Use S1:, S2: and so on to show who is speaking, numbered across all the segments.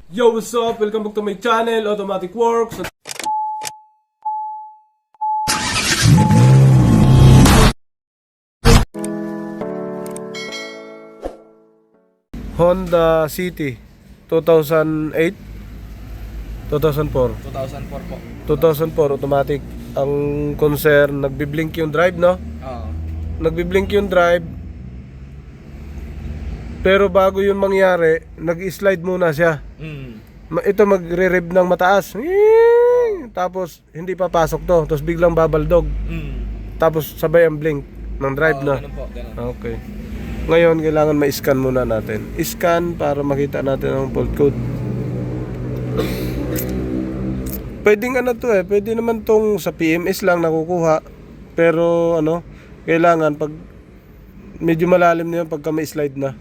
S1: Yo, what's up? Welcome back to my channel, Automatic Works. Honda City 2008 2004
S2: 2004 po.
S1: 2004 automatic. Ang concern, nagbi-blink yung drive, no?
S2: Oo.
S1: Nagbi-blink yung drive. Pero bago yun mangyari, nag-slide muna siya. Ito magre-rev ng mataas. Tapos hindi papasok to. Tapos biglang babaldog. Tapos sabay ang blink ng drive na.
S2: Ganun po, ganun.
S1: Okay. Ngayon kailangan ma-scan muna natin. Scan para makita natin ang fault code. Pwedeng ano to pwede naman tong sa PMS lang nakukuha. Pero ano, kailangan pag medyo malalim na yun pagka may slide na.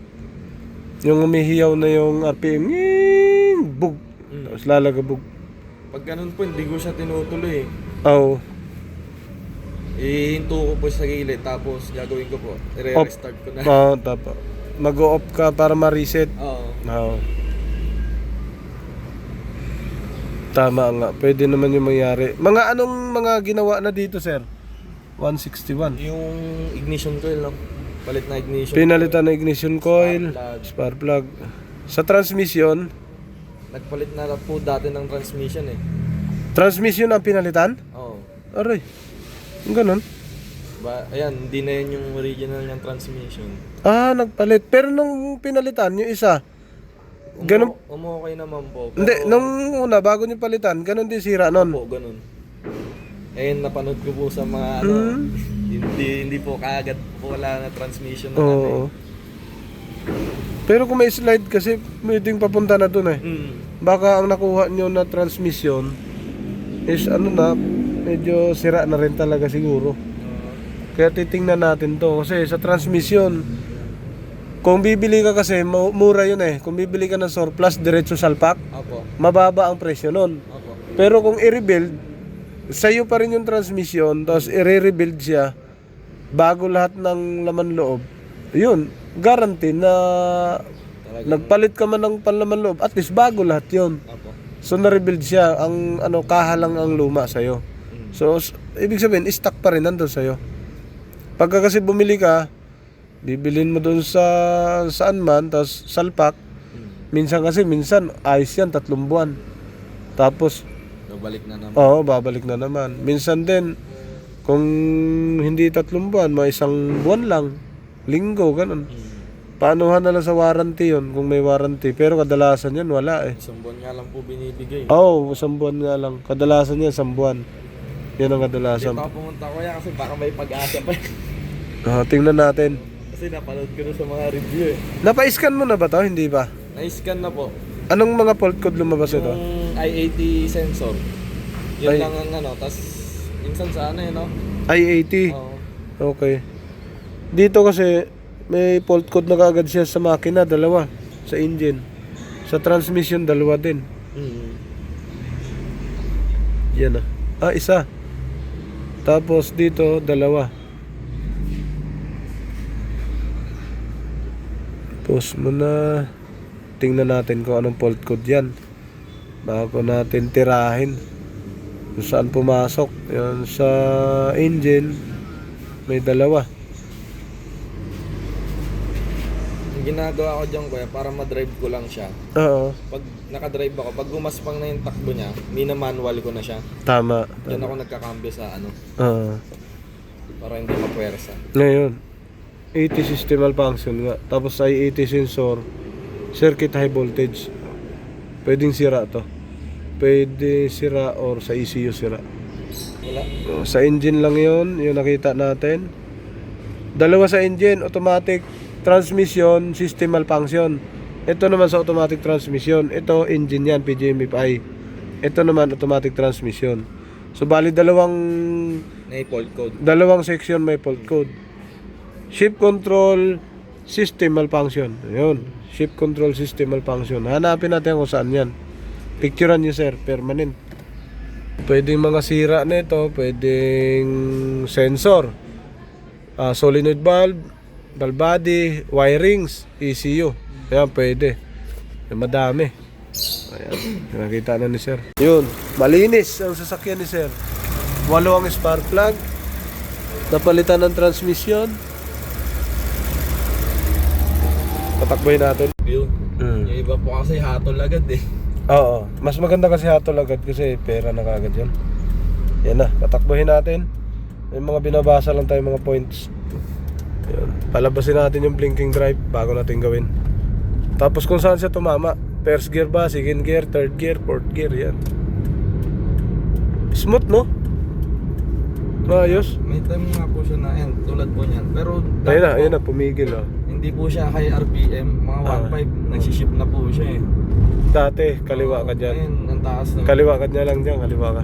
S1: Yung umihiyaw na yung RPM, bug. Tapos lalagabog.
S2: Pag ganun po, hindi ko siya tinutuloy eh.
S1: Oo.
S2: Ihinto ko po sa gilid, tapos gagawin ko po. I-restart ko na.
S1: Oo, tapa. Mag-o-off ka para ma-reset.
S2: Oo.
S1: Oo. Tama nga, pwede naman yung mangyari. Mga anong mga ginawa na dito, sir? 161.
S2: Yung ignition coil, no? Palit na ignition
S1: Pinalitan na ignition coil,
S2: Spark
S1: spark plug. Sa transmission,
S2: Nagpalit na po dati ng transmission eh.
S1: transmission ang pinalitan?
S2: Oo.
S1: Aray, ganun.
S2: Ayan, hindi na yun yung original niyang transmission.
S1: Ah, nagpalit. Pero nung pinalitan, yung isa, ganun.
S2: Okay naman po.
S1: Hindi, nung una, bago niyo palitan, ganun din sira nun.
S2: Po, ganun. Napanood ko po sa mga ano, hindi po kaagad po wala na transmission na
S1: Oo. Pero kung may slide kasi, pwedeng papunta na dun Baka ang nakuha nyo na transmission is ano na, medyo sira na rin talaga siguro. Kaya titingnan natin to. Kasi sa transmission, kung bibili ka kasi, mura yun Kung bibili ka ng surplus, diretso salpak,
S2: Opo.
S1: mababa ang presyo nun.
S2: Opo.
S1: Pero kung i-rebuild, sa'yo pa rin yung transmission, tapos i-rebuild siya, bago lahat ng laman loob, yun, guarantee na nagpalit ka man ng panlaman loob, at least bago lahat yun.
S2: Opo.
S1: So na-rebuild siya, ang ano, kahalang ang luma sa'yo. So, ibig sabihin, stock pa rin nandun sa'yo. Pagka kasi bumili ka, bibilin mo dun sa saan man, tapos salpak, minsan ayos yan, 3 buwan. Tapos,
S2: Babalik na naman.
S1: oo, babalik na naman. Minsan din, kung hindi 3 buwan, mga 1 buwan lang, linggo, ganun. Paanuhan na lang sa warranty yun, kung may warranty. Pero kadalasan yan, wala
S2: Isang buwan nga lang po binibigay.
S1: Oo, 1 buwan nga lang. Kadalasan yan, 1 buwan. Yan ang kadalasan.
S2: Dito ako pumunta ko yan kasi baka may pag-asa pa.
S1: Tingnan natin.
S2: Kasi napanood ko na sa mga review eh.
S1: Napa-scan mo na ba to? Hindi ba?
S2: Na-scan na po.
S1: Anong mga fault code lumabas ito?
S2: Yung I-80 sensor. Yun
S1: Ay.
S2: lang ang ano. Tapos minsan sa ano no?
S1: I-80.
S2: Oo.
S1: Okay. Dito kasi may fault code na kaagad siya sa makina, 2. Sa engine. Sa transmission, 2 din. Yan ah. 1. Tapos dito, 2. Pause mo na. Tingnan natin kung anong fault code yan. Bago natin tirahin. Kung saan pumasok. Yan sa engine. May 2.
S2: Yung ginagawa ko dyan kuya, para ma-drive ko lang siya.
S1: Oo.
S2: Pag nakadrive ako, pag gumaspang na yung takbo niya, mina-manual ko na siya.
S1: Tama.
S2: Diyan ako nagkakambyo sa ano,
S1: Oo.
S2: para hindi mapwersa.
S1: Ngayon, 80 system malfunction nga. Tapos ay 80 sensor, circuit high voltage. Pwedeng sira to. Pwede sira or sa ECU sira.
S2: Wala.
S1: Sa engine lang yon, yung nakita natin. 2 sa engine, automatic transmission, system malfunction. Ito naman sa automatic transmission. Ito engine yan, PGM-FI. Ito naman automatic transmission. So bali dalawang
S2: Na-fault code.
S1: section may fault code. Shift control system malfunction. Ayun. Shift control system malfunction. Hanapin natin kung saan yan. Picturean nyo sir, permanent. Pwedeng mga sira nito, pwedeng sensor, solenoid valve, valve body, wirings, ECU. Ayan, pwede. Madami. Ayan, nakita na ni sir. Yun, malinis ang sasakyan ni sir. 8 ang spark plug. Napalitan ng transmission. Patakboy natin.
S2: Yung iba po kasi hatol agad eh.
S1: Oo, mas maganda kasi hatol agad kasi pera na kagad yun. Yan na, patakbohin natin. May mga binabasa lang tayo mga points. Yan. Palabasin natin yung blinking drive bago natin gawin. Tapos kung saan siya tumama, first gear ba, second gear, third gear, fourth gear, yan. Smooth, no? Maayos.
S2: May time nga po siya na yan, tulad po niyan. Pero
S1: Ayun na, pumigil, oh.
S2: hindi po siya kay RPM, mga 1.5, nagsiship na po siya eh.
S1: Dati, kaliwa ka dyan.
S2: Ayun, ang taas na.
S1: Kaliwa ka dyan lang dyan, kaliwa ka.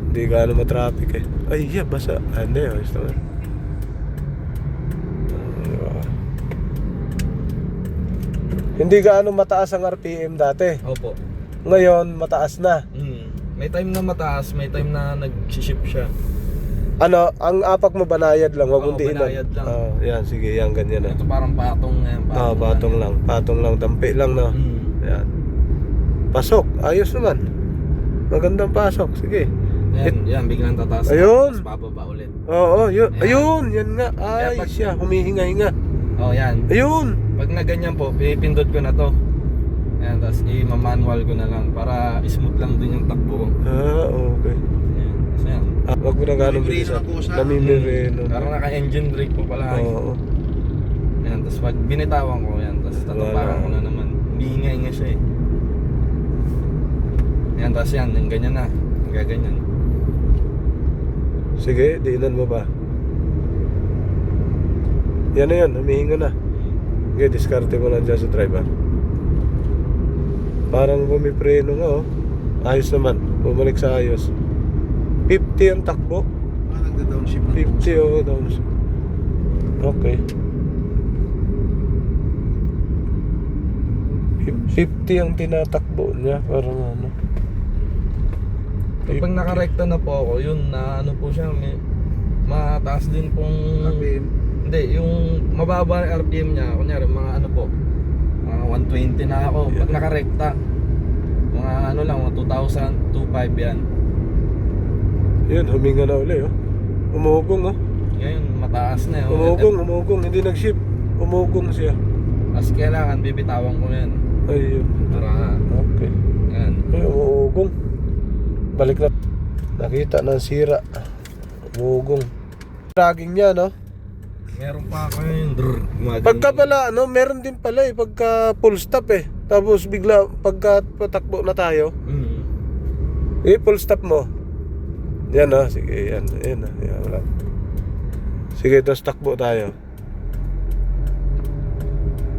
S1: Hindi gaano matraffic eh. Ay, yeah, basa. Hindi, ayos naman. Hindi gaano mataas ang RPM dati.
S2: Opo.
S1: Ngayon, mataas na.
S2: May time na mataas, may time na nagsiship siya.
S1: Ano, ang apak mo banayad lang, wag
S2: Oo,
S1: mong diinan.
S2: banayad lang.
S1: Yan, sige, yan, ganyan na.
S2: Ito parang patong ngayon.
S1: Patong lang. Patong lang, dampi lang na. Yan. Pasok, ayos naman. Magandang pasok, sige.
S2: Yan, biglang tataas.
S1: Ayun.
S2: Tapos bababa ulit.
S1: Oo, yun.
S2: Yan.
S1: Ayun, yan nga.
S2: Kaya
S1: Ay,
S2: pag-
S1: siya, humihinga-hinga.
S2: Oh, yan.
S1: Ayun.
S2: Pag na ganyan po, pipindot ko na to. Ayan, tapos i-manual ko na lang para smooth lang din yung takbo ko.
S1: Okay.
S2: Ayan, so yan.
S1: Wag mo na gano'ng bilisan. Namimireno.
S2: Parang naka-engine brake po pala.
S1: Oo.
S2: Ayan, tapos pag binitawan ko yan, tapos tatapakan ko na naman. Biingay-ingay siya eh. Ayan, tapos yan, yung ganyan na. Yung gaganyan.
S1: Sige, diinan mo ba? Yan na yan, humihinga na. Sige, diskarte mo na dyan sa driver. Parang bumipreno nga, oh. Ayos naman, bumalik sa ayos. 50 ang takbo.
S3: Nagda-downshift na
S1: 50, oh, downshift. Okay. 50 ang tinatakbo niya, parang ano.
S2: Kapag nakarekta na po ako, yun na ano po siya, may mataas din pong
S3: RPM.
S2: Hindi, yung mababa ang RPM niya, kunyari mga ano po, mga 120 na ako pag nakarekta. Mga ano lang, mga 2,000, 2,500 yan.
S1: Yan, huminga na uli, oh. Umugong, oh.
S2: Ngayon, mataas na yun.
S1: Umugong, hindi nag-shift. Umugong siya.
S2: As kailangan, bibitawan ko yan.
S1: Ayun.
S2: Para,
S1: Okay.
S2: yan.
S1: Ay, umugong. Balik na. Nakita ng sira. Umugong. Dragging niya, no?
S2: Meron pa ako yun.
S1: Pagka pala, ano, meron din pala eh. Pagka full stop eh. Tapos bigla, pagka patakbo na tayo, full stop mo. Yan, oh. Sige, yan. Yan, oh. Yan, wala. Sige, tapos takbo tayo.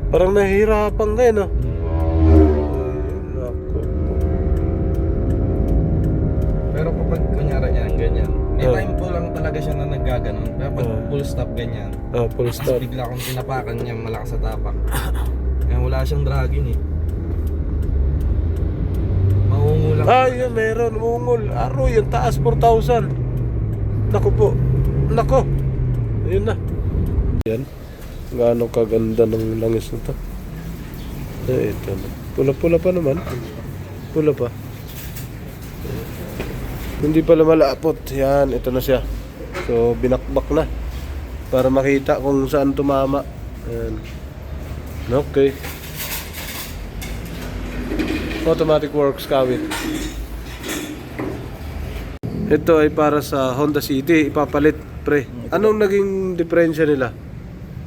S1: Parang nahihirapan ka, no? Ayun, naku.
S2: Pero kapag kunyari yan, ganyan. May
S1: Oh.
S2: time po lang talaga siya na naggaganon. Pero pag
S1: Oh.
S2: full stop ganyan,
S1: Full
S2: tapos
S1: stop.
S2: bigla akong tinapakan niya malakas sa tapak. Kaya wala siyang dragging eh. Maungulang.
S1: Yun, meron. Ungol. Aroy, yung taas, 4,000. Naku po. Naku. Ayun na. Yan. Gaano kaganda ng langis na to. Ito na. Pula-pula pa naman. Pula pa. Hindi pala malapot. Yan, ito na siya. So, binakbak na. Para makita kung saan tumama. Ayan. Okay. Automatic works, kawit. Ito ay para sa Honda City. Ipapalit, pre. Anong naging diferensya nila?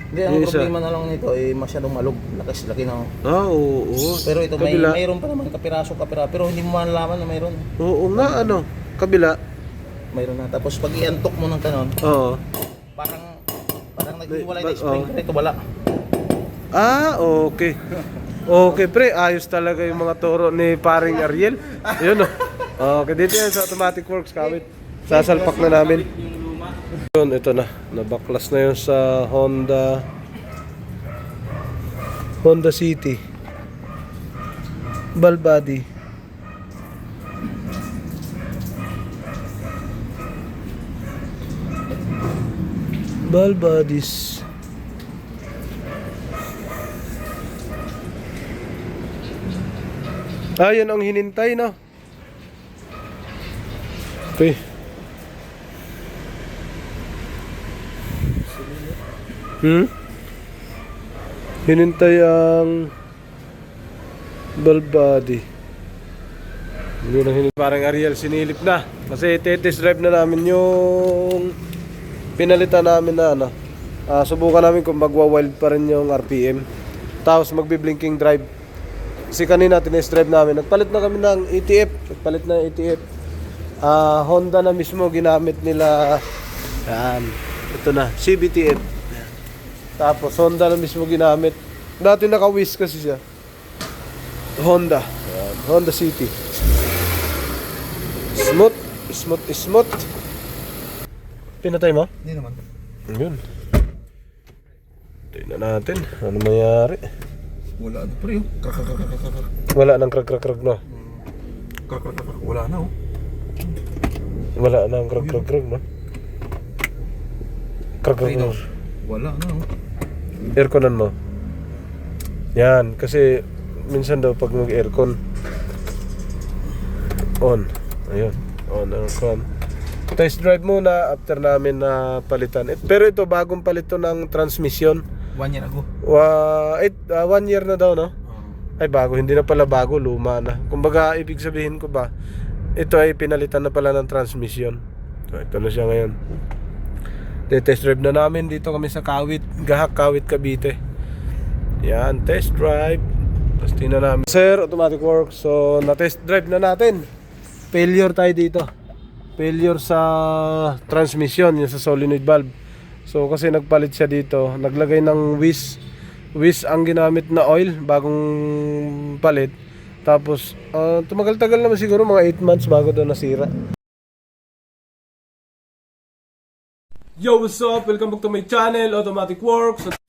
S3: Hindi, ang
S1: Yung isa.
S3: problema na lang nito ay masyadong malog. Laki na.
S1: Oo.
S3: Pero ito may
S1: Kabila.
S3: mayroon pa naman kapira. Pero hindi mo malalaman na mayroon.
S1: Oo nga, ano? Kabila.
S3: Mayroon na. Tapos pag i-antok mo ng kanon,
S1: Oo.
S3: parang naghiwalay na
S1: But,
S3: spring. Ito wala.
S1: Okay. Okay, pre. Ayos talaga yung mga turo ni paring Ariel. Yun, oh. Okay, dito yan sa automatic works, kawit. Sasalpak na namin. Yun, ito na. Nabaklas na yun sa Honda City. Ball body. Ball bodies. Yan ang hinintay, no? Okay. Hinintay ang valve body. Hindi na hinintay. Parang Ariel, sinilip na. Kasi test drive na namin yung pinalitan namin na ano. Subukan namin kung magwa-wild pa rin yung RPM. Tapos magbi-blinking drive. Kasi kanina tinest drive namin. Nagpalit na kami ng ETF. Nagpalit na ETF. Honda na mismo ginamit nila. Yan. Ito na, CBTF. Tapos Honda na mismo ginamit. Dati naka-Wiz kasi siya. Honda. Yan. Honda City. Smooth. Pinatay mo?
S3: Hindi naman.
S1: Yun. Tingnan natin. Ano mangyari?
S3: Wala na pre.
S1: Wala nang krag, no?
S3: Wala na oh.
S1: Wala nang krag, no? Krag, no?
S3: Wala na oh.
S1: Airconan mo. Yan, kasi minsan daw pag mag-aircon on. Ayun, on ang aircon. Test drive muna after namin na palitan. Pero ito bagong palit to ng transmission.
S3: 1 year ago.
S1: 1 year na daw, no? Ay bago, hindi na pala bago, luma na. Kumbaga ibig sabihin ko ba, ito ay pinalitan na pala ng transmission. So ito na siya ngayon. Test drive na namin dito kami sa Kawit, Gahak, Kawit, Cavite. Yan, test drive. Tapos tingnan namin. Sir, automatic work. So na-test drive na natin. Failure tayo dito. Failure sa transmission, yung sa solenoid valve. So kasi nagpalit siya dito, naglagay ng Wiz ang ginamit na oil, bagong palit. Tapos tumagal-tagal naman siguro, mga 8 months bago daw nasira. Yo, what's up? Welcome back to my channel, Automatic Works.